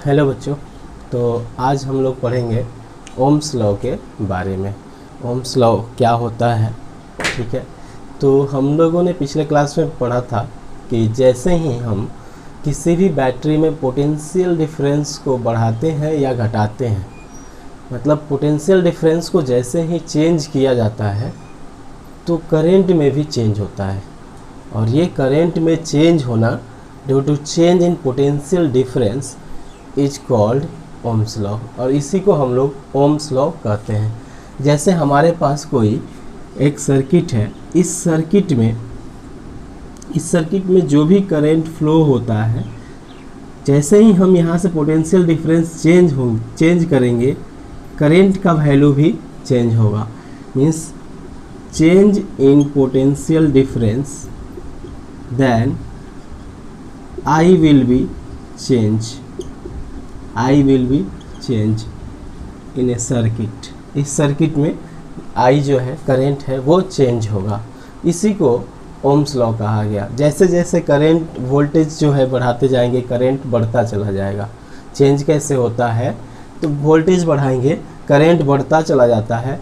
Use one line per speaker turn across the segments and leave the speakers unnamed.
Hello बच्चों। तो आज हम लोग पढ़ेंगे ओम्स लॉ के बारे में। ओम्स लॉ क्या होता है, ठीक है। तो हम लोगों ने पिछले क्लास में पढ़ा था कि जैसे ही हम किसी भी बैटरी में पोटेंशियल डिफरेंस को बढ़ाते हैं या घटाते हैं, मतलब पोटेंशियल डिफरेंस को जैसे ही चेंज किया जाता है तो करंट में भी चेंज होता है, और ये करंट में चेंज होना due to change in potential difference is called Ohm's law, और इसी को हम लोग ओम्स लॉ कहते हैं। जैसे हमारे पास कोई एक सर्किट है, इस सर्किट में जो भी करंट फ्लो होता है, जैसे ही हम यहाँ से पोटेंशियल डिफरेंस चेंज करेंगे, करंट का वैल्यू भी चेंज होगा। Means change in potential difference, then I will be change in a circuit। इस सर्किट में I जो है करंट है वो चेंज होगा, इसी को ओम्स लॉ कहा गया। जैसे जैसे करंट वोल्टेज जो है बढ़ाते जाएंगे, करंट बढ़ता चला जाएगा। चेंज कैसे होता है, तो वोल्टेज बढ़ाएंगे, करंट बढ़ता चला जाता है,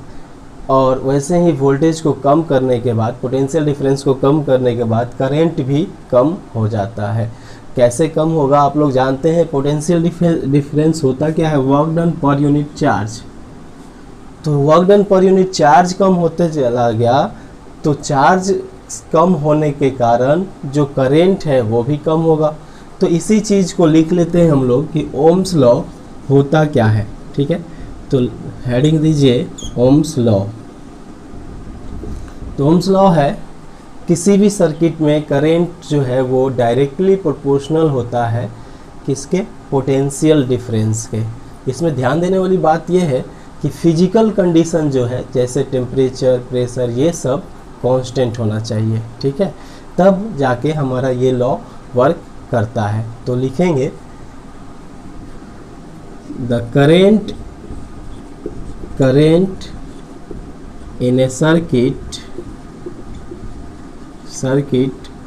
और वैसे ही वोल्टेज को कम करने के बाद, पोटेंशियल डिफरेंस को कम करने के बाद करंट भी कम हो जाता है। कैसे कम होगा आप लोग जानते हैं। पोटेंशियल डिफरेंस होता क्या है, work done per unit charge. तो work done per unit charge कम होते चला गया, तो चार्ज कम होने के कारण जो करंट है वो भी कम होगा। तो इसी चीज़ को लिख लेते हैं हम लोग कि ओम्स लॉ होता क्या है, ठीक है। तो हेडिंग दीजिए ओम्स लॉ। तो ओम्स लॉ है किसी भी सर्किट में करंट जो है वो डायरेक्टली प्रोपोर्शनल होता है किसके, पोटेंशियल डिफरेंस के। इसमें ध्यान देने वाली बात यह है कि फिजिकल कंडीशन जो है, जैसे टेम्परेचर, प्रेशर, ये सब कांस्टेंट होना चाहिए, ठीक है, तब जाके हमारा ये लॉ वर्क करता है। तो लिखेंगे the current in a circuit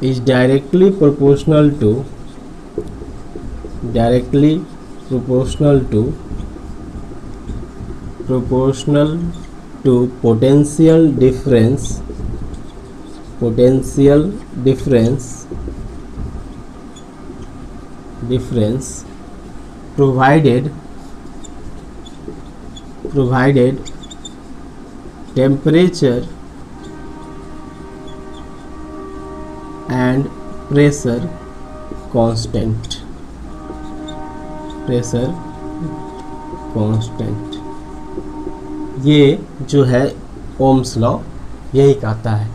is directly proportional to potential difference provided temperature and pressure constant। ये जो है ओम्स लॉ यही कहता है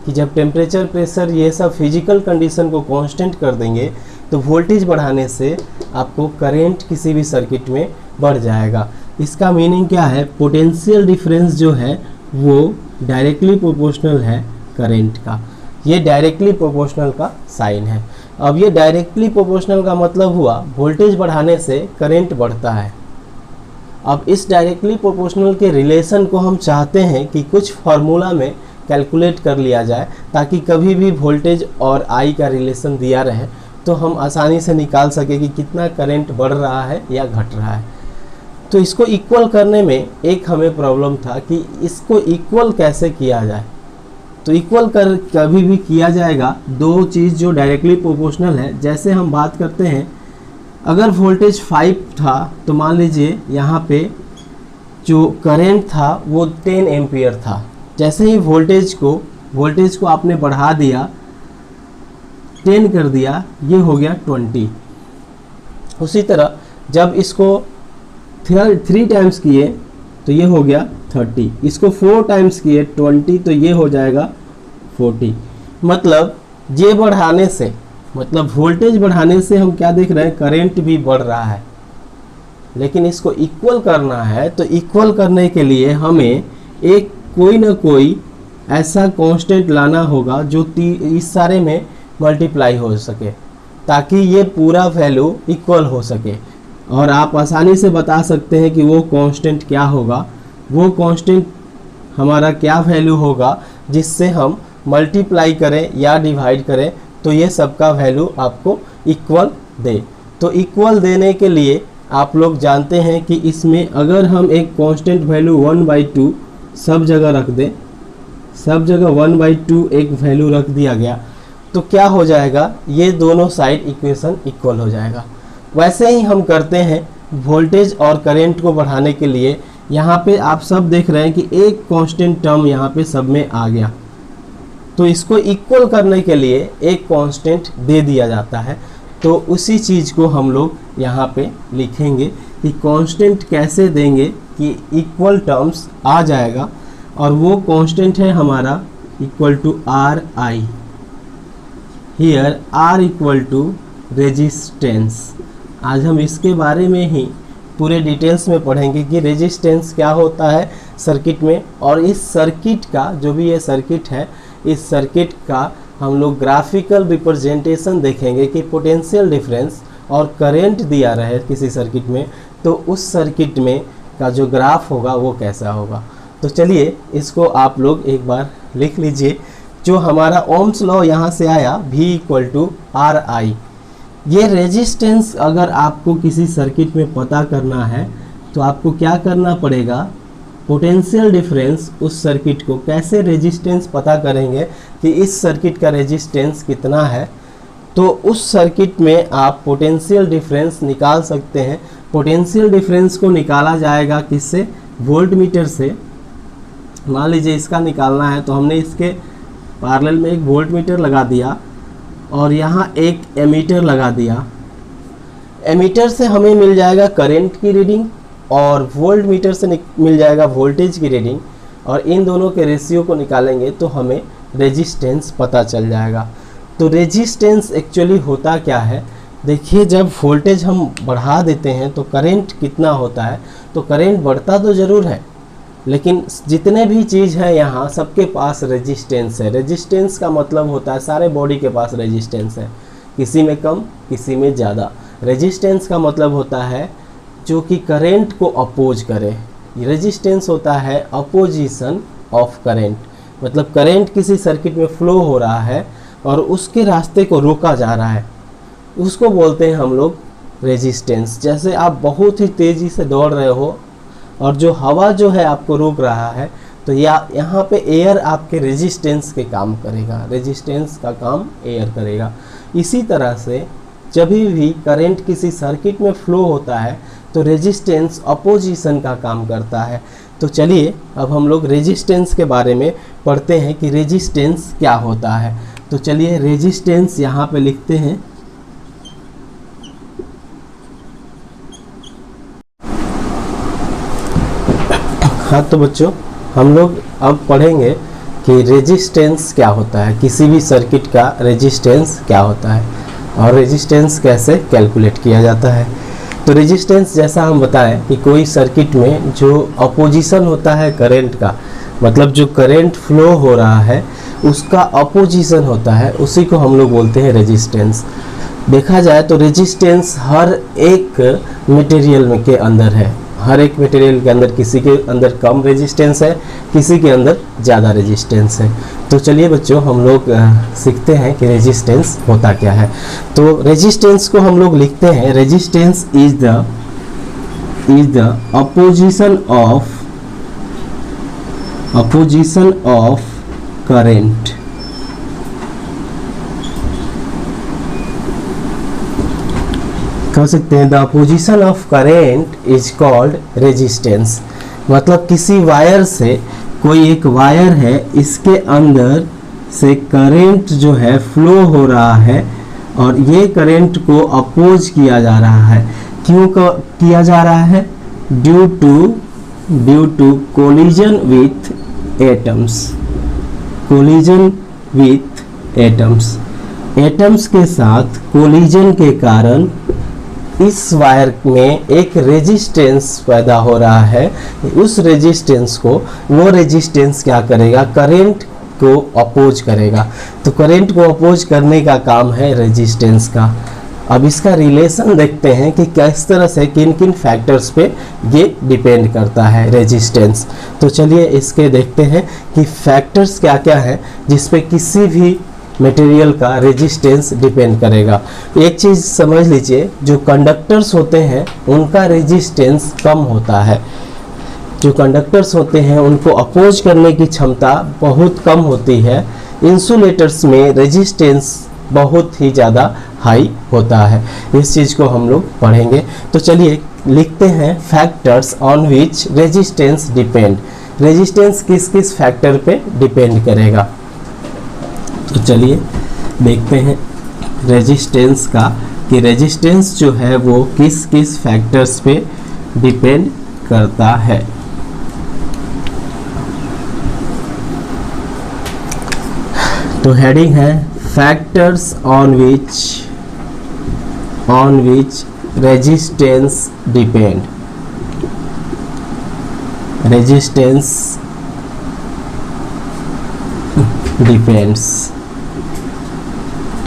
कि जब टेम्परेचर, प्रेशर, ये सब फिजिकल कंडीशन को कांस्टेंट कर देंगे तो वोल्टेज बढ़ाने से आपको करंट किसी भी सर्किट में बढ़ जाएगा। इसका मीनिंग क्या है, पोटेंशियल डिफरेंस जो है वो डायरेक्टली प्रोपोर्शनल है करंट का। ये डायरेक्टली प्रोपोर्शनल का साइन है। अब ये डायरेक्टली प्रोपोर्शनल का मतलब हुआ वोल्टेज बढ़ाने से करंट बढ़ता है। अब इस डायरेक्टली प्रोपोर्शनल के रिलेशन को हम चाहते हैं कि कुछ फार्मूला में कैलकुलेट कर लिया जाए, ताकि कभी भी वोल्टेज और आई का रिलेशन दिया रहे तो हम आसानी से निकाल सके कि कितना करंट बढ़ रहा है या घट रहा है। तो इसको इक्वल करने में एक हमें प्रॉब्लम था कि इसको इक्वल कैसे किया जाए। तो इक्वल कर कभी भी किया जाएगा दो चीज़ जो डायरेक्टली प्रोपोर्शनल है। जैसे हम बात करते हैं, अगर वोल्टेज 5 था तो मान लीजिए यहाँ पे जो करंट था वो 10 एम्पियर था। जैसे ही वोल्टेज को आपने बढ़ा दिया, 10 कर दिया, ये हो गया 20। उसी तरह जब इसको 3 टाइम्स किए तो ये हो गया 30, इसको 4 टाइम्स किए 20, तो ये हो जाएगा 40। मतलब ये बढ़ाने से, मतलब वोल्टेज बढ़ाने से हम क्या देख रहे हैं, करंट भी बढ़ रहा है। लेकिन इसको इक्वल करना है, तो इक्वल करने के लिए हमें एक कोई ना कोई ऐसा कांस्टेंट लाना होगा जो इस सारे में मल्टीप्लाई हो सके, ताकि ये पूरा वैल्यू इक्वल हो सके। और आप आसानी से बता सकते हैं कि वो कांस्टेंट क्या होगा। वो कांस्टेंट हमारा क्या वैल्यू होगा जिससे हम मल्टीप्लाई करें या डिवाइड करें तो ये सबका वैल्यू आपको इक्वल दे। तो इक्वल देने के लिए आप लोग जानते हैं कि इसमें अगर हम एक कांस्टेंट वैल्यू 1/2 सब जगह रख दें, सब जगह 1/2 एक वैल्यू रख दिया गया, तो क्या हो जाएगा, ये दोनों साइड इक्वेशन इक्वल हो जाएगा। वैसे ही हम करते हैं वोल्टेज और करंट को बढ़ाने के लिए। यहाँ पे आप सब देख रहे हैं कि एक कांस्टेंट टर्म यहाँ पे सब में आ गया, तो इसको इक्वल करने के लिए एक कांस्टेंट दे दिया जाता है। तो उसी चीज़ को हम लोग यहाँ पे लिखेंगे कि कांस्टेंट कैसे देंगे कि इक्वल टर्म्स आ जाएगा, और वो कांस्टेंट है हमारा equal to R I. Here R equal to resistance. आज हम इसके बारे में ही पूरे डिटेल्स में पढ़ेंगे कि रेजिस्टेंस क्या होता है सर्किट में, और इस सर्किट का जो भी ये सर्किट है, इस सर्किट का हम लोग ग्राफिकल रिप्रेजेंटेशन देखेंगे कि पोटेंशियल डिफरेंस और करंट दिया रहे किसी सर्किट में, तो उस सर्किट में का जो ग्राफ होगा वो कैसा होगा। तो चलिए इसको आप लोग एक बार लिख लीजिए। जो हमारा ओम्स लॉ यहाँ से आया, V equal to R I. ये रेजिस्टेंस अगर आपको किसी सर्किट में पता करना है तो आपको क्या करना पड़ेगा, पोटेंशियल डिफरेंस उस सर्किट को कैसे रेजिस्टेंस पता करेंगे कि इस सर्किट का रेजिस्टेंस कितना है, तो उस सर्किट में आप पोटेंशियल डिफरेंस निकाल सकते हैं। पोटेंशियल डिफरेंस को निकाला जाएगा किससे, वोल्ट मीटर से। मान लीजिए इसका निकालना है तो हमने इसके पैरेलल में एक वोल्ट मीटर लगा दिया और यहाँ एक एमीटर लगा दिया। एमीटर से हमें मिल जाएगा करंट की रीडिंग और वोल्ट मीटर से मिल जाएगा वोल्टेज की रीडिंग, और इन दोनों के रेशियो को निकालेंगे तो हमें रेजिस्टेंस पता चल जाएगा। तो रेजिस्टेंस एक्चुअली होता क्या है, देखिए जब वोल्टेज हम बढ़ा देते हैं तो करंट कितना होता है, तो करंट बढ़ता तो ज़रूर है, लेकिन जितने भी चीज़ हैं यहाँ सबके पास रेजिस्टेंस है। रेजिस्टेंस का मतलब होता है सारे बॉडी के पास रेजिस्टेंस है, किसी में कम किसी में ज़्यादा। रेजिस्टेंस का मतलब होता है जो कि करंट को अपोज करे। रेजिस्टेंस होता है अपोजिशन ऑफ करंट, मतलब करंट किसी सर्किट में फ्लो हो रहा है और उसके रास्ते को रोका जा रहा है, उसको बोलते हैं हम लोग रेजिस्टेंस। जैसे आप बहुत ही तेज़ी से दौड़ रहे हो और जो हवा जो है आपको रोक रहा है, तो यहाँ पे एयर आपके रेजिस्टेंस के काम करेगा, रेजिस्टेंस का काम एयर करेगा। इसी तरह से जब भी करंट किसी सर्किट में फ्लो होता है तो रेजिस्टेंस अपोजिशन का काम करता है। तो चलिए अब हम लोग रेजिस्टेंस के बारे में पढ़ते हैं कि रेजिस्टेंस क्या होता है। तो चलिए रेजिस्टेंस यहाँ पे लिखते हैं। हाँ तो बच्चों हम लोग अब पढ़ेंगे कि रेजिस्टेंस क्या होता है, किसी भी सर्किट का रेजिस्टेंस क्या होता है और रेजिस्टेंस कैसे कैलकुलेट किया जाता है। तो रेजिस्टेंस जैसा हम बताएं कि कोई सर्किट में जो अपोजिशन होता है करंट का, मतलब जो करंट फ्लो हो रहा है उसका अपोजिशन होता है, उसी को हम लोग बोलते हैं रेजिस्टेंस। देखा जाए तो रेजिस्टेंस हर एक मटेरियल में के अंदर है, हर एक मटेरियल के अंदर, किसी के अंदर कम रेजिस्टेंस है, किसी के अंदर ज़्यादा रेजिस्टेंस है। तो चलिए बच्चों हम लोग सीखते हैं कि रेजिस्टेंस होता क्या है। तो रेजिस्टेंस को हम लोग लिखते हैं, resistance is the opposition of current. कह सकते हैं the opposition of current is called resistance. मतलब किसी वायर से, कोई एक वायर है, इसके अंदर से करंट जो है फ्लो हो रहा है और ये करंट को अपोज किया जा रहा है। क्यों किया जा रहा है? Due to collision with atoms. Collision with atoms, atoms के साथ कोलिजन के कारण इस वायर में एक रेजिस्टेंस पैदा हो रहा है। उस रेजिस्टेंस को, वो रेजिस्टेंस क्या करेगा? करंट को अपोज करेगा। तो करंट को अपोज करने का काम है रेजिस्टेंस का। अब इसका रिलेशन देखते हैं कि किस तरह से, किन किन फैक्टर्स पे ये डिपेंड करता है रेजिस्टेंस। तो चलिए इसके देखते हैं कि फैक्टर्स क्या क्या हैं जिस पे किसी भी मटेरियल का रेजिस्टेंस डिपेंड करेगा। एक चीज़ समझ लीजिए, जो कंडक्टर्स होते हैं उनका रेजिस्टेंस कम होता है। जो कंडक्टर्स होते हैं उनको अपोज करने की क्षमता बहुत कम होती है। इंसुलेटर्स में रेजिस्टेंस बहुत ही ज़्यादा हाई होता है। इस चीज़ को हम लोग पढ़ेंगे। तो चलिए लिखते हैं factors on which resistance depend. Resistance किस किस फैक्टर पे डिपेंड करेगा। तो चलिए देखते हैं रेजिस्टेंस का, कि रेजिस्टेंस जो है वो किस किस फैक्टर्स पे डिपेंड करता है। तो हेडिंग है factors on which resistance depend. Resistance depends,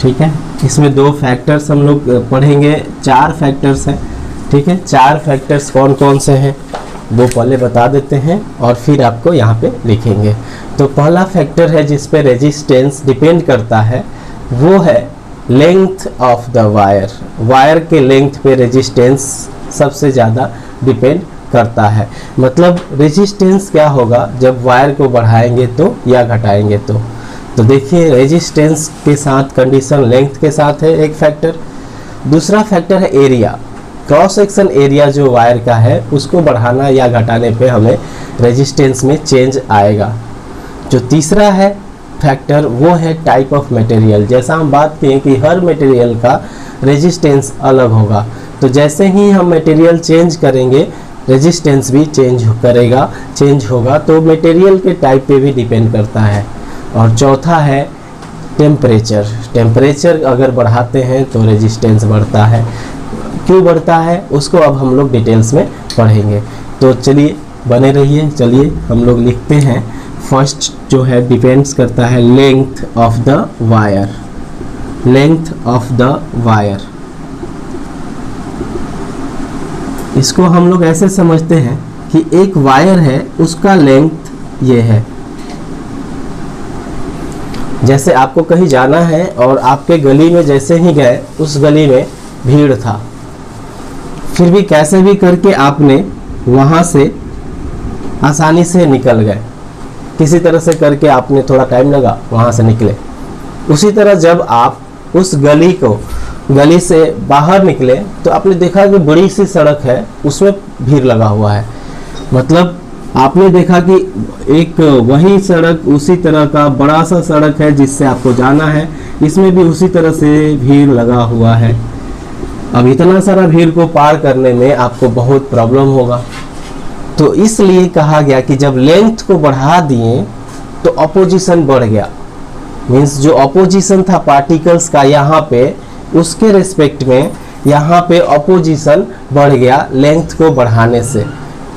ठीक है। इसमें दो फैक्टर्स हम लोग पढ़ेंगे, चार फैक्टर्स हैं, ठीक है। चार फैक्टर्स कौन कौन से हैं वो पहले बता देते हैं और फिर आपको यहाँ पे लिखेंगे। तो पहला फैक्टर है जिस पे रेजिस्टेंस डिपेंड करता है वो है length of the wire. Wire के लेंथ पे रेजिस्टेंस सबसे ज़्यादा डिपेंड करता है। मतलब रेजिस्टेंस क्या होगा जब वायर को बढ़ाएंगे तो या घटाएंगे तो देखिए रेजिस्टेंस के साथ कंडीशन लेंथ के साथ है एक फैक्टर। दूसरा फैक्टर है एरिया। क्रॉस सेक्शन एरिया जो वायर का है उसको बढ़ाना या घटाने पे हमें रेजिस्टेंस में चेंज आएगा। जो तीसरा है फैक्टर वो है टाइप ऑफ मटेरियल। जैसा हम बात किए कि हर मटेरियल का रेजिस्टेंस अलग होगा, तो जैसे ही हम मटेरियल चेंज करेंगे रेजिस्टेंस भी चेंज होगा। तो मटेरियल के टाइप पे भी डिपेंड करता है। और चौथा है टेम्परेचर। टेम्परेचर अगर बढ़ाते हैं तो रेजिस्टेंस बढ़ता है। क्यों बढ़ता है उसको अब हम लोग डिटेल्स में पढ़ेंगे। तो चलिए बने रहिए। चलिए हम लोग लिखते हैं। फर्स्ट जो है डिपेंड्स करता है length of the wire. Length of the wire, इसको हम लोग ऐसे समझते हैं कि एक वायर है उसका लेंथ ये है। जैसे आपको कहीं जाना है और आपके गली में जैसे ही गए उस गली में भीड़ था, फिर भी कैसे भी करके आपने वहाँ से आसानी से निकल गए। किसी तरह से करके आपने थोड़ा टाइम लगा वहाँ से निकले। उसी तरह जब आप उस गली से बाहर निकले तो आपने देखा कि बड़ी सी सड़क है उसमें भीड़ लगा हुआ है। मतलब आपने देखा कि एक वही सड़क उसी तरह का बड़ा सा सड़क है जिससे आपको जाना है, इसमें भी उसी तरह से भीड़ लगा हुआ है। अब इतना सारा भीड़ को पार करने में आपको बहुत प्रॉब्लम होगा। तो इसलिए कहा गया कि जब लेंथ को बढ़ा दिए तो अपोजिशन बढ़ गया। मीन्स जो अपोजिशन था पार्टिकल्स का यहाँ पे, उसके रिस्पेक्ट में यहाँ पे अपोजिशन बढ़ गया लेंथ को बढ़ाने से।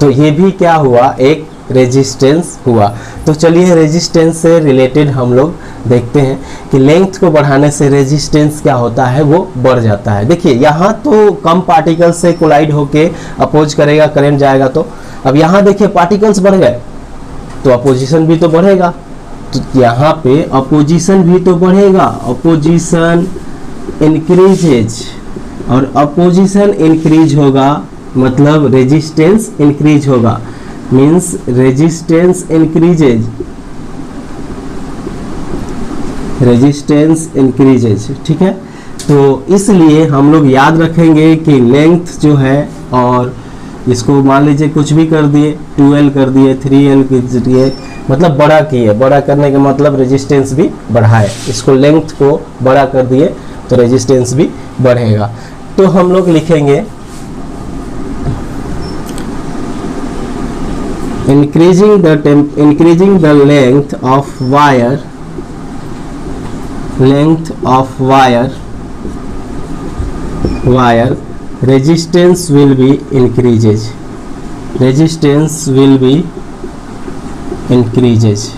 तो ये भी क्या हुआ, एक रेजिस्टेंस हुआ। तो चलिए रेजिस्टेंस से रिलेटेड हम लोग देखते हैं कि लेंथ को बढ़ाने से रेजिस्टेंस क्या होता है, वो बढ़ जाता है। देखिए यहाँ तो कम पार्टिकल्स से कोलाइड होके अपोज करेगा, करंट जाएगा। तो अब यहाँ देखिए पार्टिकल्स बढ़ गए तो अपोजिशन भी तो बढ़ेगा। तो यहाँ पे अपोजिशन भी तो बढ़ेगा, अपोजिशन इंक्रीजेज, और अपोजिशन इंक्रीज होगा मतलब रेजिस्टेंस इंक्रीज होगा। Means resistance increases, resistance increases, ठीक है। तो इसलिए हम लोग याद रखेंगे कि लेंथ जो है, और इसको मान लीजिए कुछ भी कर दिए, 2L कर दिए, 3L कर दिए, मतलब बड़ा किए। बड़ा करने का मतलब रेजिस्टेंस भी बढ़ाए। इसको लेंथ को बड़ा कर दिए तो रेजिस्टेंस भी बढ़ेगा। तो हम लोग लिखेंगे increasing the length of wire resistance will be increases, resistance will be increases।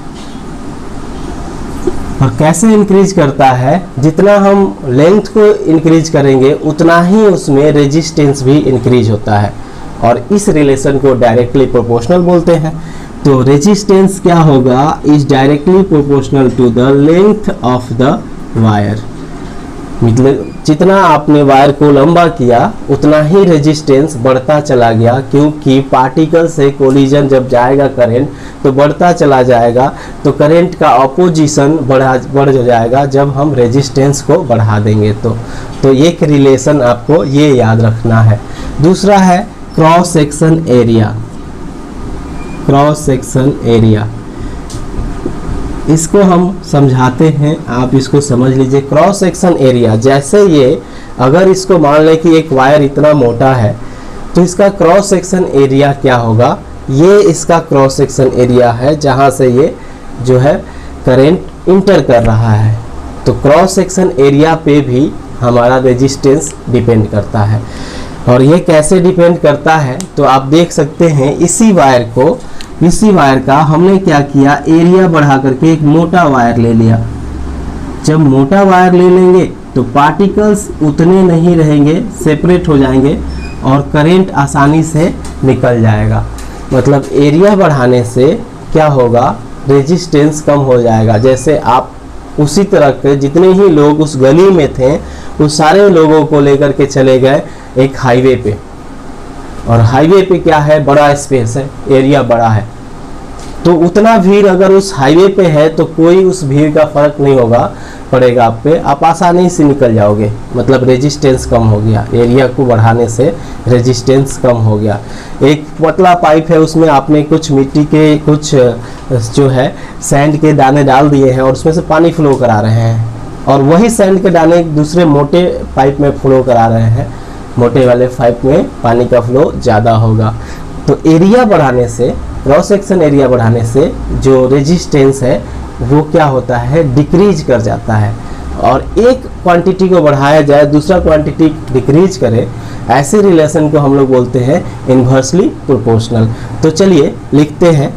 और कैसे इंक्रीज करता है, जितना हम लेंथ को इंक्रीज करेंगे उतना ही उसमें रेजिस्टेंस भी इंक्रीज होता है, और इस रिलेशन को डायरेक्टली प्रोपोर्शनल बोलते हैं। तो रेजिस्टेंस क्या होगा, is directly proportional to the length of the wire, मतलब जितना आपने वायर को लंबा किया उतना ही रेजिस्टेंस बढ़ता चला गया, क्योंकि पार्टिकल से कोलिजन जब जाएगा करंट तो बढ़ता चला जाएगा, तो करंट का अपोजिशन बढ़ जाएगा जब हम रेजिस्टेंस को बढ़ा देंगे। तो एक रिलेशन आपको ये याद रखना है। दूसरा है cross section area. Cross section area इसको हम समझाते हैं, आप इसको समझ लीजिए। क्रॉस सेक्शन एरिया, जैसे ये अगर इसको मान लें कि एक वायर इतना मोटा है तो इसका क्रॉस सेक्शन एरिया क्या होगा, ये इसका क्रॉस सेक्शन एरिया है जहाँ से ये जो है करंट इंटर कर रहा है। तो क्रॉस सेक्शन एरिया पे भी हमारा रेजिस्टेंस डिपेंड करता है। और ये कैसे डिपेंड करता है, तो आप देख सकते हैं इसी वायर का हमने क्या किया, एरिया बढ़ा करके एक मोटा वायर ले लिया। जब मोटा वायर ले लेंगे तो पार्टिकल्स उतने नहीं रहेंगे, सेपरेट हो जाएंगे और करंट आसानी से निकल जाएगा। मतलब एरिया बढ़ाने से क्या होगा, रेजिस्टेंस कम हो जाएगा। जैसे आप उसी तरह के जितने ही लोग उस गली में थे उस सारे लोगों को लेकर के चले गए एक हाईवे पे, और हाईवे पे क्या है, बड़ा स्पेस है, एरिया बड़ा है, तो उतना भीड़ अगर उस हाईवे पे है तो कोई उस भीड़ का फर्क नहीं पड़ेगा आप पे, आप आसानी से निकल जाओगे। मतलब रेजिस्टेंस कम हो गया, एरिया को बढ़ाने से रेजिस्टेंस कम हो गया। एक पतला पाइप है, उसमें आपने कुछ मिट्टी के कुछ जो है सैंड के दाने डाल दिए हैं और उसमें से पानी फ्लो करा रहे हैं, और वही सैंड के दाने दूसरे मोटे पाइप में फ्लो करा रहे हैं, मोटे वाले पाइप में पानी का फ्लो ज़्यादा होगा। तो एरिया बढ़ाने से, क्रॉस सेक्शन एरिया बढ़ाने से जो रेजिस्टेंस है वो क्या होता है, डिक्रीज कर जाता है। और एक क्वांटिटी को बढ़ाया जाए दूसरा क्वांटिटी डिक्रीज करे, ऐसे रिलेशन को हम लोग बोलते हैं इन्वर्सली प्रोपोर्शनल। तो चलिए लिखते हैं,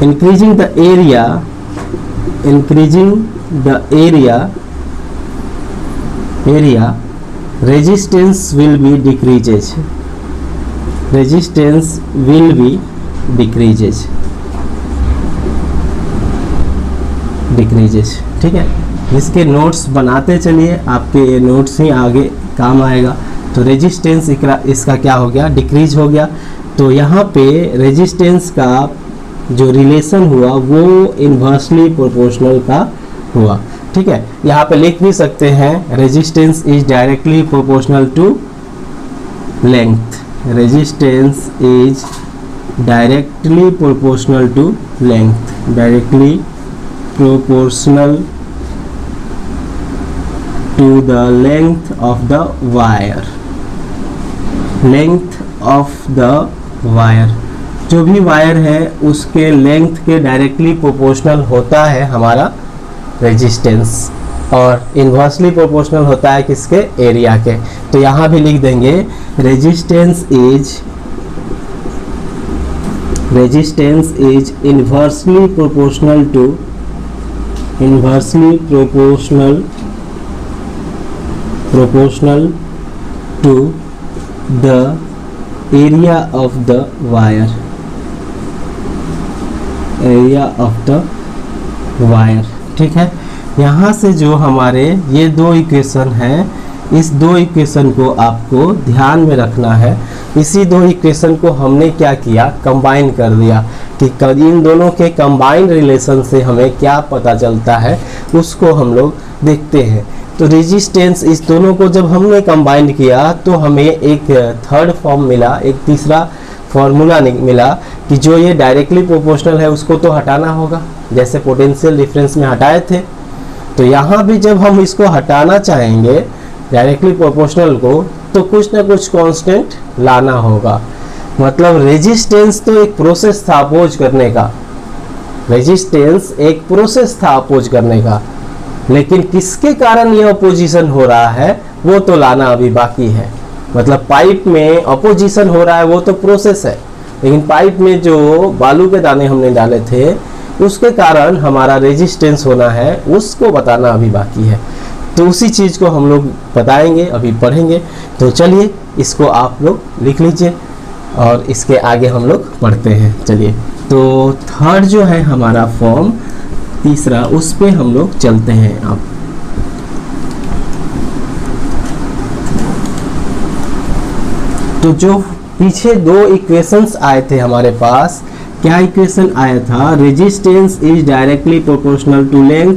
increasing the area resistance will be decreases, ठीक है। इसके नोट्स बनाते चलिए, आपके ये नोट्स ही आगे काम आएगा। तो रेजिस्टेंस इसका क्या हो गया, डिक्रीज हो गया। तो यहाँ पे रेजिस्टेंस का जो रिलेशन हुआ वो इन्वर्सली प्रोपोर्शनल का हुआ, ठीक है। यहाँ पे लिख भी सकते हैं, resistance is directly proportional to length. Resistance is directly proportional to length, directly proportional to the length of the wire. Length of the wire, जो भी वायर है उसके लेंथ के डायरेक्टली प्रोपोर्शनल होता है हमारा रेजिस्टेंस, और इन्वर्सली प्रोपोर्शनल होता है किसके, एरिया के। तो यहाँ भी लिख देंगे, resistance is inversely proportional to the area of the wire, ठीक है। यहाँ से जो हमारे ये दो इक्वेशन हैं, इस दो इक्वेशन को आपको ध्यान में रखना है। इसी दो इक्वेशन को हमने क्या किया, कंबाइन कर दिया, कि इन दोनों के कंबाइंड रिलेशन से हमें क्या पता चलता है उसको हम लोग देखते हैं। तो रेजिस्टेंस, इस दोनों को जब हमने कंबाइन किया तो हमें एक थर्ड फॉर्म मिला, एक तीसरा फॉर्मूला मिला कि जो ये डायरेक्टली प्रोपोर्शनल है उसको तो हटाना होगा, जैसे पोटेंशियल डिफरेंस में हटाए थे। तो यहाँ भी जब हम इसको हटाना चाहेंगे डायरेक्टली प्रोपोर्शनल को, तो कुछ ना कुछ कांस्टेंट लाना होगा। मतलब रेजिस्टेंस तो एक प्रोसेस था अपोज करने का, रेजिस्टेंस एक प्रोसेस था अपोज करने का, लेकिन किसके कारण ये अपोजिशन हो रहा है वो तो लाना अभी बाकी है। मतलब पाइप में अपोजिशन हो रहा है वो तो प्रोसेस है, लेकिन पाइप में जो बालू के दाने हमने डाले थे उसके कारण हमारा रेजिस्टेंस होना है, उसको बताना अभी बाकी है। तो उसी चीज़ को हम लोग बताएंगे, अभी पढ़ेंगे। तो चलिए इसको आप लोग लिख लीजिए और इसके आगे हम लोग पढ़ते हैं। चलिए, तो थर्ड जो है हमारा फॉर्म, तीसरा, उस पे हम लोग चलते हैं अब। तो जो पीछे दो इक्वेशंस आए थे हमारे पास, क्या इक्वेशन आया था, resistance is directly proportional to length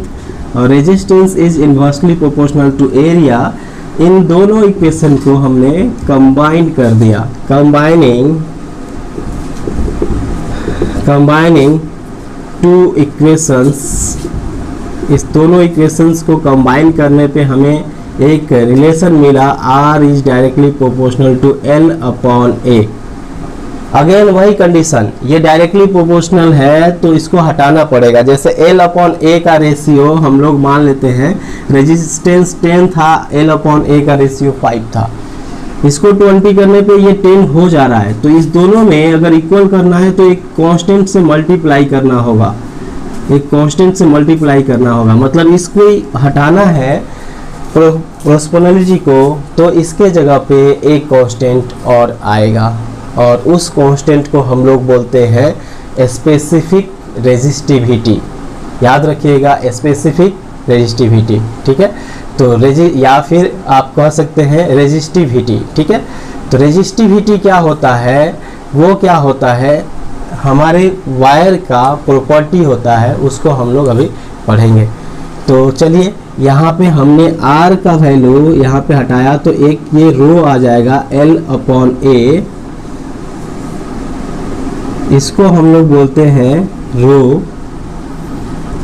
और resistance is inversely proportional to area. इन दोनों इक्वेशन को हमने कंबाइन कर दिया। कंबाइनिंग टू इक्वेशंस, इस दोनों इक्वेशंस को कंबाइन करने पे हमें एक रिलेशन मिला, R is directly proportional to L upon A। Again वही कंडीशन, ये डायरेक्टली प्रोपोर्शनल है तो इसको हटाना पड़ेगा। जैसे L अपॉन A का रेशियो हम लोग मान लेते हैं, रेजिस्टेंस 10 था, L अपॉन A का रेशियो 5 था। इसको 20 करने पे ये 10 हो जा रहा है, तो इस दोनों में अगर इक्वल करना है तो एक कांस्टेंट से मल्टीप्लाई करना होगा, एक कांस्टेंट से मल्टीप्लाई करना होगा। मतलब इसको हटाना है प्रोपोर्शनलिटी को, तो इसके जगह पे एक कांस्टेंट और आएगा और उस कांस्टेंट को हम लोग बोलते हैं स्पेसिफिक रेजिस्टिविटी। याद रखिएगा, स्पेसिफिक रेजिस्टिविटी, ठीक है। तो या फिर आप कह सकते हैं रेजिस्टिविटी, ठीक है। तो रेजिस्टिविटी क्या होता है, वो क्या होता है, हमारे वायर का प्रॉपर्टी होता है, उसको हम लोग अभी पढ़ेंगे। तो चलिए, यहाँ पे हमने R का वैल्यू यहाँ पे हटाया तो एक ये रो आ जाएगा L अपॉन A, इसको हम लोग बोलते हैं रो।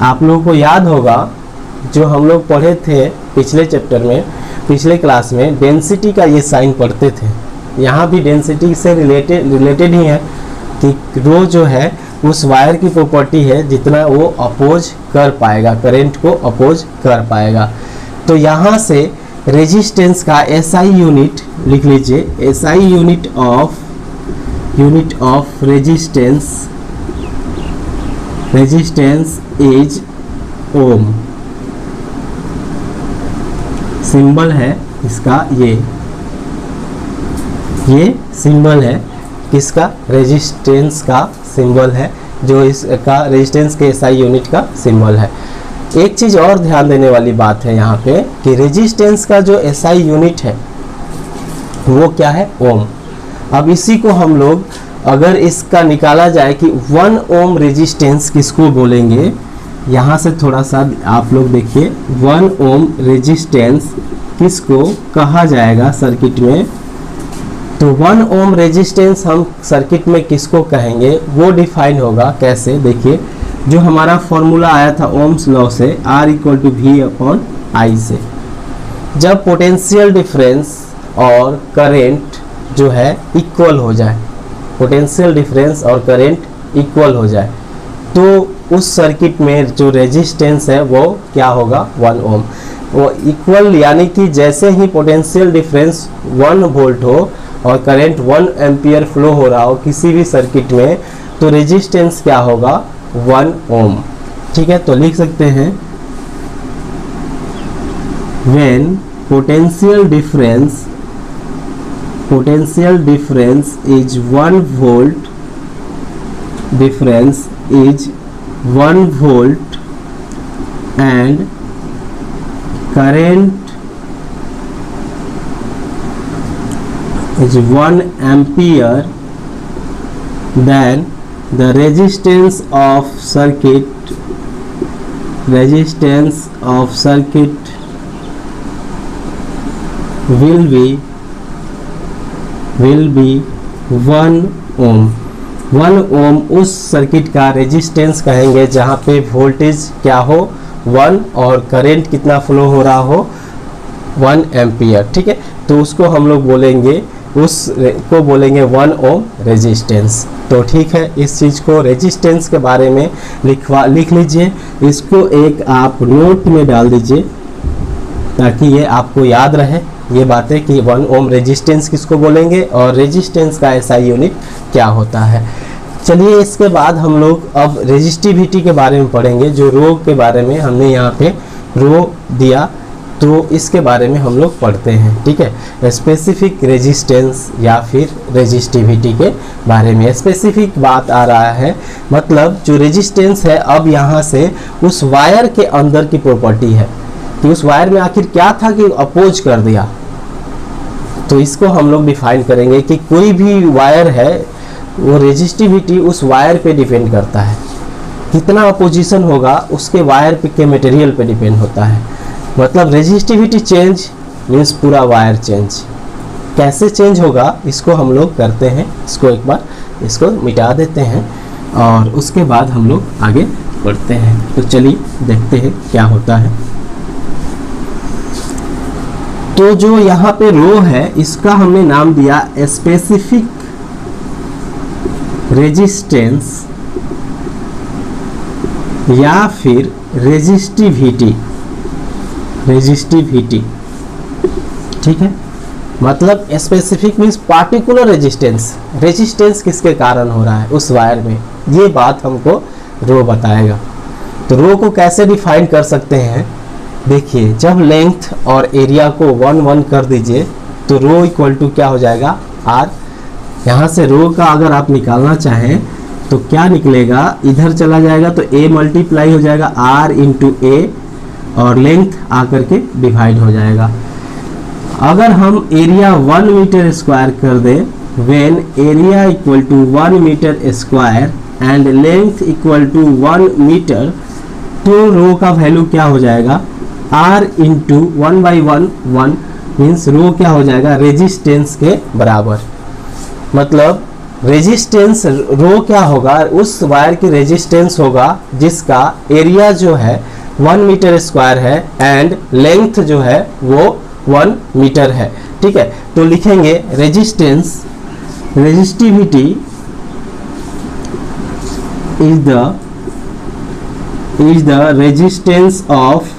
आप लोगों को याद होगा जो हम लोग पढ़े थे पिछले चैप्टर में, पिछले क्लास में, डेंसिटी का ये साइन पढ़ते थे। यहाँ भी डेंसिटी से रिलेटेड ही है कि रो जो है उस वायर की प्रॉपर्टी है, जितना वो अपोज कर पाएगा, करंट को अपोज कर पाएगा। तो यहाँ से रेजिस्टेंस का SI यूनिट लिख लीजिए, SI unit of resistance is ohm. Symbol है इसका, ये सिंबल है किसका, रेजिस्टेंस का सिंबल है, जो इसका रेजिस्टेंस के SI यूनिट का सिंबल है। एक चीज़ और ध्यान देने वाली बात है यहाँ पे कि रेजिस्टेंस का जो SI यूनिट है वो क्या है, ओम। अब इसी को हम लोग अगर इसका निकाला जाए कि 1 ओम रेजिस्टेंस किसको बोलेंगे, यहाँ से थोड़ा सा आप लोग देखिए, 1 ओम रेजिस्टेंस किसको कहा जाएगा सर्किट में। तो 1 ओम रेजिस्टेंस हम सर्किट में किसको कहेंगे, वो डिफाइन होगा कैसे, देखिए। जो हमारा फॉर्मूला आया था ओम्स लॉ से, R equal to V upon I से, जब पोटेंशियल डिफरेंस और करेंट जो है इक्वल हो जाए, पोटेंशियल डिफरेंस और करेंट इक्वल हो जाए, तो उस सर्किट में जो रेजिस्टेंस है वो क्या होगा, 1 ओम। वो इक्वल यानी कि जैसे ही पोटेंशियल डिफरेंस 1 वोल्ट हो और करंट 1 एम्पियर फ्लो हो रहा हो किसी भी सर्किट में, तो रेजिस्टेंस क्या होगा, 1 ओम, ठीक है। तो लिख सकते हैं when potential difference is 1 volt, and current is 1 ampere, then the resistance of circuit will be 1 ओम। 1 ओम उस सर्किट का रेजिस्टेंस कहेंगे जहाँ पे वोल्टेज क्या हो, 1, और करंट कितना फ्लो हो रहा हो, 1 एम्पियर, ठीक है। तो उसको हम लोग बोलेंगे, उसको बोलेंगे 1 ओम रेजिस्टेंस। तो ठीक है, इस चीज़ को रेजिस्टेंस के बारे में लिख लीजिए, इसको एक आप नोट में डाल दीजिए ताकि ये आपको याद रहे ये बातें कि 1 ओम रेजिस्टेंस किसको बोलेंगे और रेजिस्टेंस का SI यूनिट क्या होता है। चलिए, इसके बाद हम लोग अब रेजिस्टिविटी के बारे में पढ़ेंगे। जो रो के बारे में हमने यहाँ पे रो दिया तो इसके बारे में हम लोग पढ़ते हैं, ठीक है। स्पेसिफिक रेजिस्टेंस या फिर रेजिस्टिविटी के बारे में स्पेसिफिक बात आ रहा है, मतलब जो रेजिस्टेंस है अब यहाँ से उस वायर के अंदर की प्रॉपर्टी है कि उस वायर में आखिर क्या था कि अपोज कर दिया। तो इसको हम लोग डिफाइन करेंगे कि कोई भी वायर है वो रेजिस्टिविटी उस वायर पे डिपेंड करता है, कितना अपोजिशन होगा उसके वायर पे के मटेरियल पे डिपेंड होता है। मतलब रेजिस्टिविटी चेंज मीन्स पूरा वायर चेंज। कैसे चेंज होगा इसको हम लोग करते हैं, इसको एक बार इसको मिटा देते हैं और उसके बाद हम लोग आगे बढ़ते हैं। तो चलिए देखते हैं क्या होता है। तो जो यहाँ पे रो है इसका हमने नाम दिया स्पेसिफिक रेजिस्टेंस या फिर रेजिस्टिविटी, ठीक है। मतलब specific means particular resistance, resistance किसके कारण हो रहा है उस वायर में, ये बात हमको रो बताएगा। तो रो को कैसे डिफाइन कर सकते हैं, देखिए जब लेंथ और एरिया को 1 1 कर दीजिए तो रो इक्वल टू क्या हो जाएगा आर। यहाँ से रो का अगर आप निकालना चाहें तो क्या निकलेगा, इधर चला जाएगा तो a मल्टीप्लाई हो जाएगा r इंटू ए और लेंथ आकर के डिवाइड हो जाएगा। अगर हम एरिया 1 मीटर स्क्वायर कर दें, when area equal to 1 metre square and length equal to 1 metre, तो रो का वैल्यू क्या हो जाएगा r इंटू 1/1 मीन्स रो क्या हो जाएगा रेजिस्टेंस के बराबर। मतलब रेजिस्टेंस रो क्या होगा, उस वायर की रेजिस्टेंस होगा जिसका एरिया जो है 1 मीटर स्क्वायर है एंड लेंथ जो है वो 1 मीटर है, ठीक है। तो लिखेंगे resistance, resistivity is the resistance of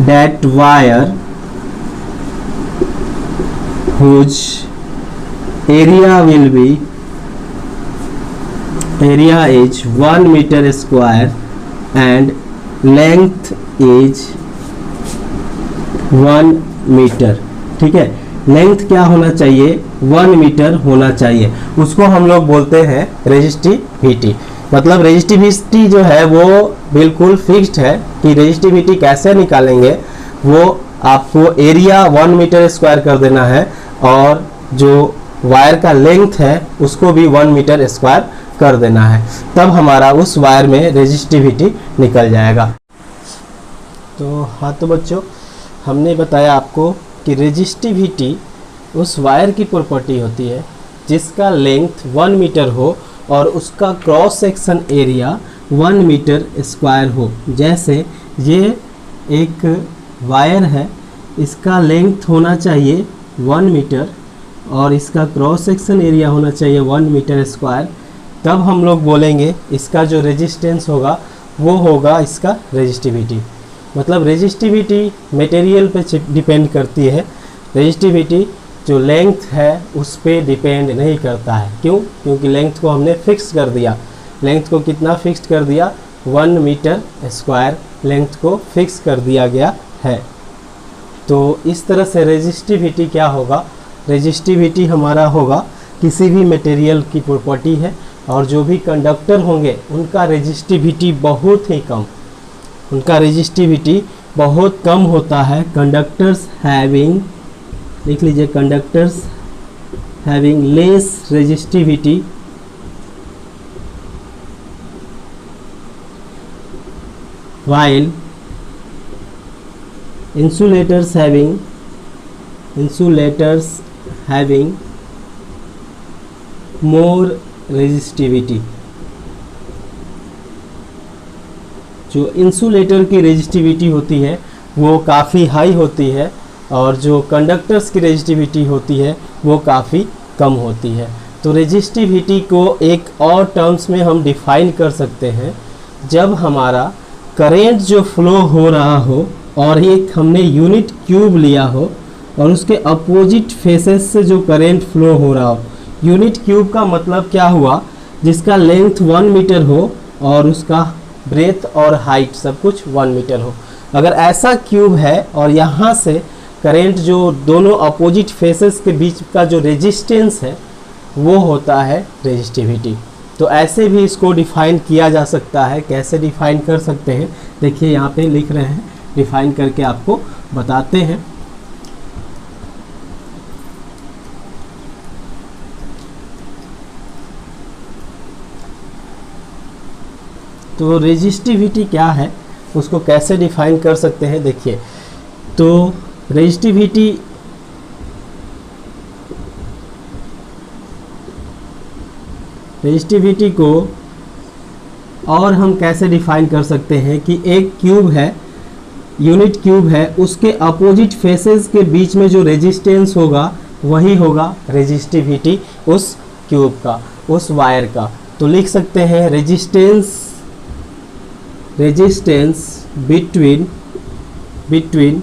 that wire whose area is 1 meter square and length is 1 metre, ठीक है। लेंथ क्या होना चाहिए 1 मीटर होना चाहिए, उसको हम लोग बोलते हैं रेजिस्टिविटी। मतलब रेजिस्टिविटी जो है वो बिल्कुल फिक्स्ड है कि रेजिस्टिविटी कैसे निकालेंगे, वो आपको एरिया 1 मीटर स्क्वायर कर देना है और जो वायर का लेंथ है उसको भी 1 मीटर स्क्वायर कर देना है, तब हमारा उस वायर में रेजिस्टिविटी निकल जाएगा। तो हाँ, तो बच्चों हमने बताया आपको कि रेजिस्टिविटी उस वायर की प्रॉपर्टी होती है जिसका लेंथ 1 मीटर हो और उसका cross section area 1 metre square हो। जैसे ये एक वायर है, इसका लेंथ होना चाहिए 1 मीटर और इसका क्रॉस सेक्शन एरिया होना चाहिए 1 मीटर स्क्वायर, तब हम लोग बोलेंगे इसका जो रेजिस्टेंस होगा वो होगा इसका रेजिस्टिविटी। मतलब रेजिस्टिविटी मटेरियल पे डिपेंड करती है, रेजिस्टिविटी जो लेंथ है उस पे डिपेंड नहीं करता है। क्यों? क्योंकि लेंथ को हमने फिक्स कर दिया। लेंथ को कितना फिक्स कर दिया 1 मीटर स्क्वायर लेंथ को फिक्स कर दिया गया है। तो इस तरह से रेजिस्टिविटी क्या होगा, रेजिस्टिविटी हमारा होगा किसी भी मटेरियल की प्रॉपर्टी है और जो भी कंडक्टर होंगे उनका रेजिस्टिविटी बहुत ही कम, उनका रेजिस्टिविटी बहुत कम होता है। कंडक्टर्स हैविंग, लिख लीजिए, conductors having less resistivity while insulators having more resistivity। जो इंसुलेटर की रेजिस्टिविटी होती है वो काफ़ी हाई होती है और जो कंडक्टर्स की रेजिस्टिविटी होती है वो काफ़ी कम होती है। तो रेजिस्टिविटी को एक और टर्म्स में हम डिफाइन कर सकते हैं, जब हमारा करेंट जो फ्लो हो रहा हो और एक हमने यूनिट क्यूब लिया हो और उसके अपोजिट फेसेस से जो करेंट फ्लो हो रहा हो। यूनिट क्यूब का मतलब क्या हुआ, जिसका लेंथ 1 मीटर हो और उसका ब्रेथ और हाइट सब कुछ 1 मीटर हो। अगर ऐसा क्यूब है और यहाँ से करंट जो दोनों अपोजिट फेसेस के बीच का जो रेजिस्टेंस है वो होता है रेजिस्टिविटी। तो ऐसे भी इसको डिफाइन किया जा सकता है। कैसे डिफाइन कर सकते हैं, देखिए यहाँ पे लिख रहे हैं, डिफाइन करके आपको बताते हैं। तो रेजिस्टिविटी क्या है, उसको कैसे डिफाइन कर सकते हैं, देखिए। तो रेजिस्टिविटी को और हम कैसे डिफाइन कर सकते हैं कि एक क्यूब है, यूनिट क्यूब है, उसके अपोजिट फेसेस के बीच में जो रेजिस्टेंस होगा वही होगा रेजिस्टिविटी उस क्यूब का, उस वायर का। तो लिख सकते हैं resistance between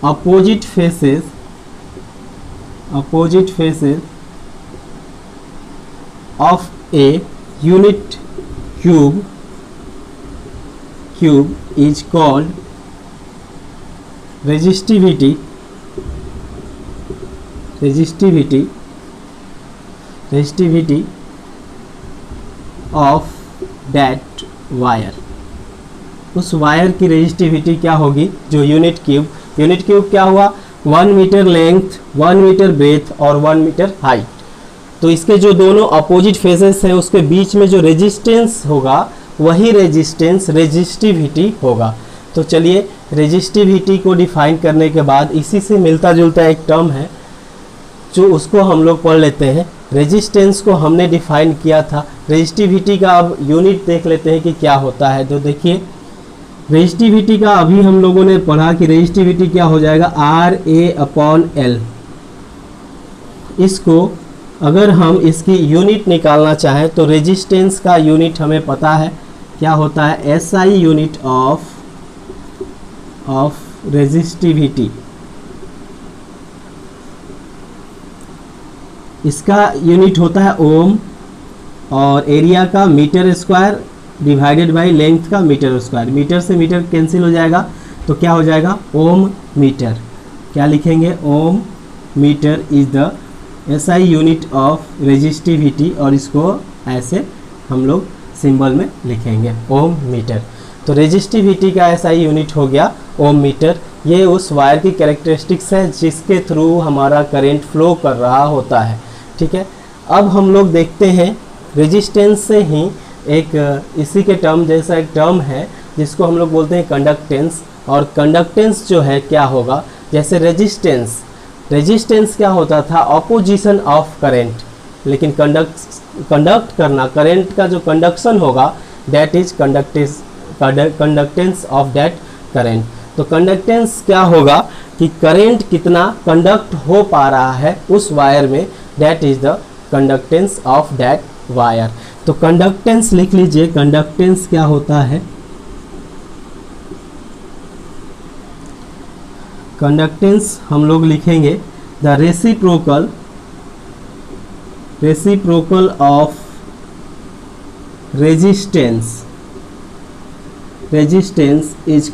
opposite faces of a unit cube is called resistivity of that wire। उस वायर की रेजिस्टिविटी क्या होगी, जो यूनिट क्यूब क्या हुआ, 1 मीटर लेंथ, 1 मीटर ब्रेथ और 1 मीटर हाइट। तो इसके जो दोनों अपोजिट फेसेस हैं उसके बीच में जो रेजिस्टेंस होगा वही रेजिस्टिविटी होगा। तो चलिए रेजिस्टिविटी को डिफाइन करने के बाद इसी से मिलता जुलता एक टर्म है जो उसको हम लोग पढ़ लेते हैं। रेजिस्टेंस को हमने डिफाइन किया था, रेजिस्टिविटी का अब यूनिट देख लेते हैं कि क्या होता है। तो देखिए रेजिस्टिविटी का अभी हम लोगों ने पढ़ा कि रेजिस्टिविटी क्या हो जाएगा, RA/L। इसको अगर हम इसकी यूनिट निकालना चाहें तो रेजिस्टेंस का यूनिट हमें पता है क्या होता है, SI यूनिट ऑफ रेजिस्टिविटी। इसका यूनिट होता है ओम और एरिया का metre square divided by length का मीटर स्क्वायर। मीटर से मीटर कैंसिल हो जाएगा तो क्या हो जाएगा, ओम मीटर। क्या लिखेंगे, ohm metre is the SI unit of resistivity, और इसको ऐसे हम लोग सिंबल में लिखेंगे ओम मीटर। तो रेजिस्टिविटी का SI यूनिट हो गया ओम मीटर। ये उस वायर की कैरेक्टरिस्टिक्स है जिसके थ्रू हमारा करंट फ्लो कर रहा होता है, ठीक है। अब हम लोग देखते हैं रेजिस्टेंस से ही एक इसी के टर्म जैसा एक टर्म है जिसको हम लोग बोलते हैं कंडक्टेंस। और कंडक्टेंस जो है क्या होगा, जैसे रेजिस्टेंस क्या होता था, ऑपोजिशन ऑफ करंट, लेकिन कंडक्ट करना, करंट का जो कंडक्शन होगा that is conductance of that current. तो कंडक्टेंस क्या होगा कि करंट कितना कंडक्ट हो पा रहा है उस वायर में, that is the conductance of that wire. तो कंडक्टेंस लिख लीजिए, कंडक्टेंस क्या होता है, कंडक्टेंस हम लोग लिखेंगे the reciprocal of resistance is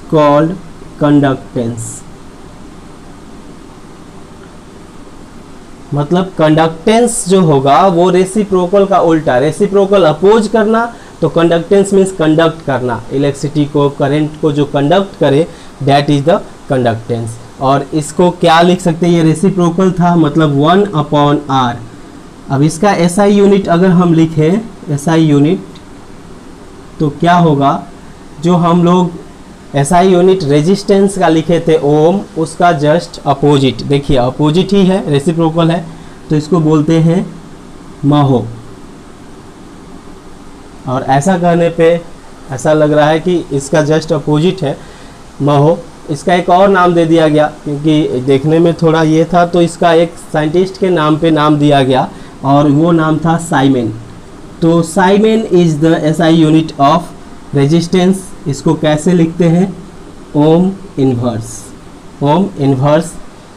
called conductance. मतलब कंडक्टेंस जो होगा वो रेसिप्रोकल का उल्टा, रेसिप्रोकल अपोज करना, तो कंडक्टेंस मीन्स कंडक्ट करना, इलेक्ट्रिसिटी को, करंट को जो कंडक्ट करे दैट इज द कंडक्टेंस। और इसको क्या लिख सकते हैं, ये रेसिप्रोकल था मतलब 1/R। अब इसका SI यूनिट अगर हम लिखें, SI यूनिट, तो क्या होगा, जो हम लोग SI यूनिट रेजिस्टेंस का लिखे थे ओम, उसका जस्ट अपोजिट, देखिए अपोजिट ही है, रेसिप्रोकल है, तो इसको बोलते हैं महो। और ऐसा करने पे ऐसा लग रहा है कि इसका जस्ट अपोजिट है महो। इसका एक और नाम दे दिया गया क्योंकि देखने में थोड़ा ये था, तो इसका एक साइंटिस्ट के नाम पे नाम दिया गया और वो नाम था साइमन। तो Simon is the SI unit of resistance. इसको कैसे लिखते हैं, ओम इन्वर्स,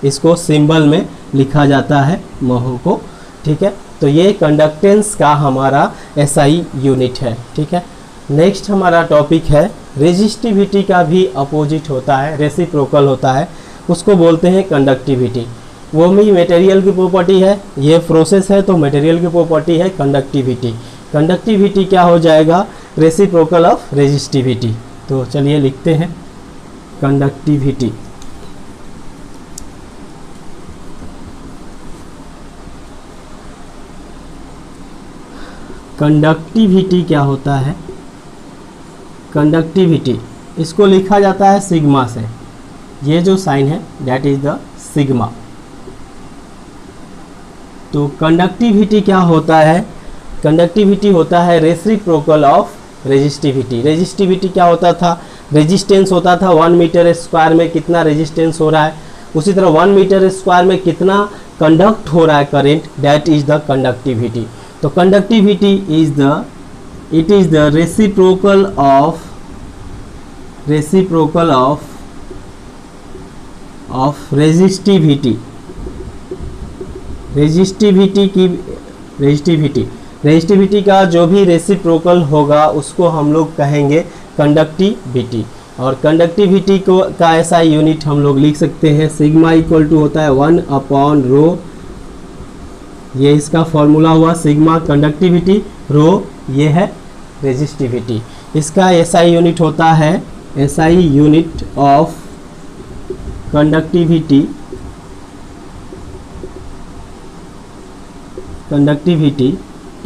इसको सिंबल में लिखा जाता है महो को, ठीक है। तो ये कंडक्टेंस का हमारा एसआई यूनिट है। ठीक है, नेक्स्ट हमारा टॉपिक है रेजिस्टिविटी का भी अपोजिट होता है, रेसिप्रोकल होता है, उसको बोलते हैं कंडक्टिविटी। वो भी मटेरियल की प्रॉपर्टी है, ये प्रोसेस है तो मटेरियल की प्रॉपर्टी है कंडक्टिविटी। कंडक्टिविटी क्या हो जाएगा, रेसिप्रोकल ऑफ रेजिस्टिविटी। तो चलिए लिखते हैं कंडक्टिविटी। कंडक्टिविटी क्या होता है, कंडक्टिविटी इसको लिखा जाता है सिग्मा से, ये जो साइन है दैट इज द सिग्मा। तो कंडक्टिविटी क्या होता है, कंडक्टिविटी होता है रेसिप्रोकल ऑफ रेजिस्टिविटी। रेजिस्टिविटी क्या होता था, रेजिस्टेंस होता था 1 मीटर स्क्वायर में कितना रेजिस्टेंस हो रहा है, उसी तरह 1 मीटर स्क्वायर में कितना कंडक्ट हो रहा है current, that is the conductivity. तो conductivity is the, it is the reciprocal of resistivity. Resistivity का जो भी रेसिप्रोकल होगा उसको हम लोग कहेंगे कंडक्टिविटी। और कंडक्टिविटी को का ऐसा यूनिट हम लोग लिख सकते हैं, सिग्मा इक्वल टू होता है 1/ρ, ये इसका फॉर्मूला हुआ सिग्मा कंडक्टिविटी, रो ये है रेजिस्टिविटी। इसका एसआई यूनिट होता है, SI unit of conductivity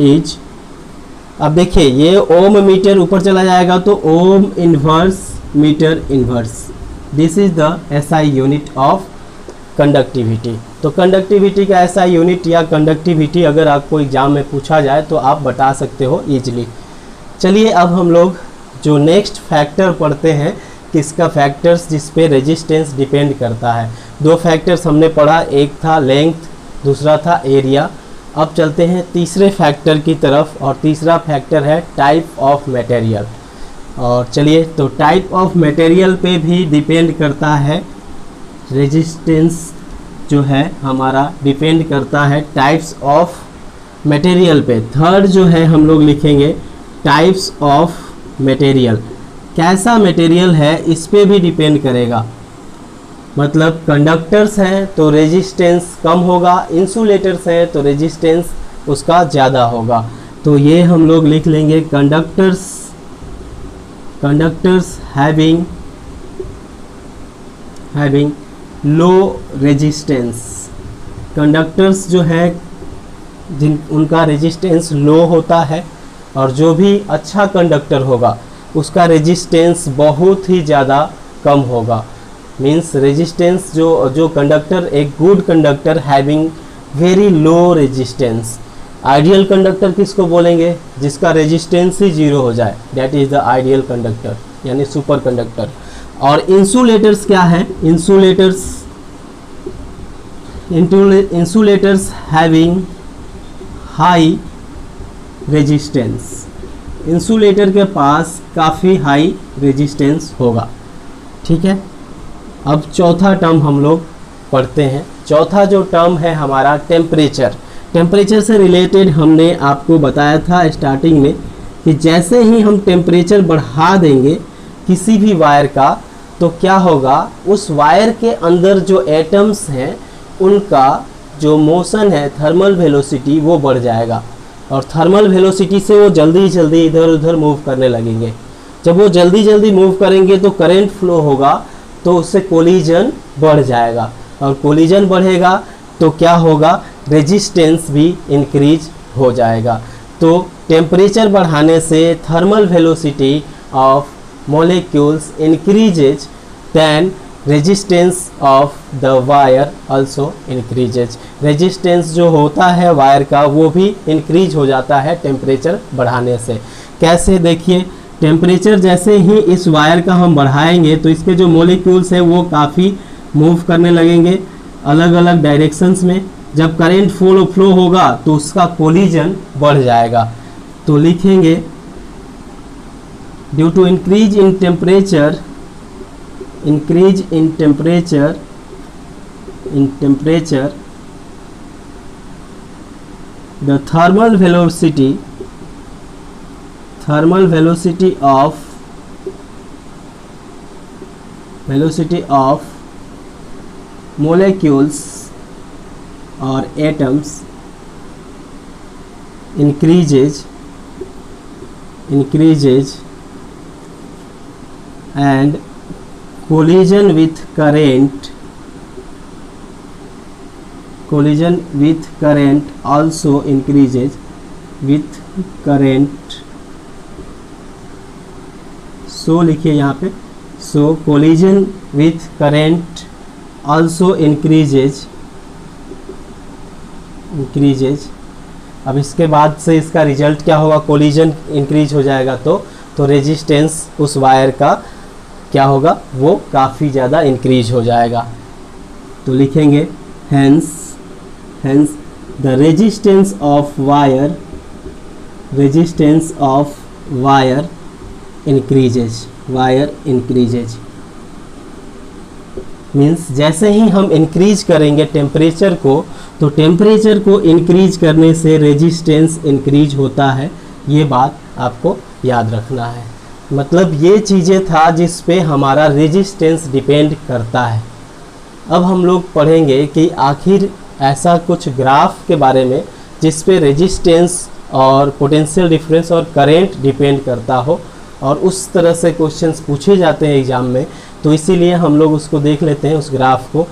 is, अब देखिए ये ओम मीटर ऊपर चला जाएगा तो ohm inverse metre inverse, this is the SI unit of conductivity. तो कंडक्टिविटी का ऐसा यूनिट या कंडक्टिविटी अगर आपको एग्जाम में पूछा जाए तो आप बता सकते हो इजीली। चलिए अब हम लोग जो नेक्स्ट फैक्टर पढ़ते हैं, किसका फैक्टर्स जिस पे रेजिस्टेंस डिपेंड करता है। 2 फैक्टर्स हमने पढ़ा, एक था लेंथ, दूसरा था एरिया। अब चलते हैं तीसरे फैक्टर की तरफ, और तीसरा फैक्टर है टाइप ऑफ मटेरियल। और चलिए, तो टाइप ऑफ मटेरियल पे भी डिपेंड करता है रेजिस्टेंस, जो है हमारा डिपेंड करता है टाइप्स ऑफ मटेरियल पे। थर्ड जो है हम लोग लिखेंगे टाइप्स ऑफ मटेरियल, कैसा मटेरियल है इस पे भी डिपेंड करेगा। मतलब कंडक्टर्स हैं तो रेजिस्टेंस कम होगा, इंसुलेटर्स हैं तो रेजिस्टेंस उसका ज़्यादा होगा। तो ये हम लोग लिख लेंगे conductors having low resistance. Conductors जो है जिन उनका रेजिस्टेंस लो होता है, और जो भी अच्छा कंडक्टर होगा उसका रेजिस्टेंस बहुत ही ज़्यादा कम होगा। मीन्स रेजिस्टेंस जो कंडक्टर, एक good conductor having very low resistance. Ideal conductor किसको बोलेंगे, जिसका रेजिस्टेंस ही 0 हो जाए, that is the ideal conductor यानी सुपर कंडक्टर। और इंसुलेटर्स क्या है, insulators having high resistance. Insulator के पास काफ़ी हाई रेजिस्टेंस होगा। ठीक है, अब चौथा टर्म हम लोग पढ़ते हैं। चौथा जो टर्म है हमारा टेम्परेचर। टेम्परेचर से रिलेटेड हमने आपको बताया था स्टार्टिंग में कि जैसे ही हम टेम्परेचर बढ़ा देंगे किसी भी वायर का, तो क्या होगा, उस वायर के अंदर जो एटम्स हैं उनका जो मोशन है, थर्मल वेलोसिटी, वो बढ़ जाएगा। और थर्मल वेलोसिटी से वो जल्दी जल्दी इधर उधर मूव करने लगेंगे। जब वो जल्दी जल्दी मूव करेंगे तो करंट फ्लो होगा, तो उससे कोलिजन बढ़ जाएगा, और कोलिजन बढ़ेगा तो क्या होगा, रेजिस्टेंस भी इंक्रीज हो जाएगा। तो टेम्परेचर बढ़ाने से thermal velocity of molecules increases, then resistance of the wire also increases। Resistance जो होता है वायर का वो भी इंक्रीज हो जाता है टेम्परेचर बढ़ाने से। कैसे, देखिए, टेम्परेचर जैसे ही इस वायर का हम बढ़ाएंगे तो इसके जो मोलिक्यूल्स है वो काफ़ी मूव करने लगेंगे अलग अलग डायरेक्शंस में। जब करंट फ्लो होगा तो उसका कोलिजन बढ़ जाएगा। तो लिखेंगे due to increase in temperature the thermal velocity of molecules or atoms increases and collision with current also increases with current. सो लिखिए यहाँ पे, सो collision with current also increases. अब इसके बाद से इसका रिजल्ट क्या होगा, कोलिजन इंक्रीज हो जाएगा तो रेजिस्टेंस उस वायर का क्या होगा, वो काफ़ी ज़्यादा इंक्रीज हो जाएगा. तो लिखेंगे hence the resistance of wire increases. Means जैसे ही हम इंक्रीज करेंगे टेम्परेचर को, तो टेम्परेचर को इंक्रीज करने से रेजिस्टेंस इंक्रीज होता है. ये बात आपको याद रखना है. मतलब ये चीज़ें था जिस पे हमारा रेजिस्टेंस डिपेंड करता है. अब हम लोग पढ़ेंगे कि आखिर ऐसा कुछ ग्राफ के बारे में जिस पे रेजिस्टेंस और पोटेंशियल डिफरेंस और करेंट डिपेंड करता हो, और उस तरह से क्वेश्चंस पूछे जाते हैं एग्ज़ाम में. तो इसीलिए हम लोग उसको देख लेते हैं, उस ग्राफ को.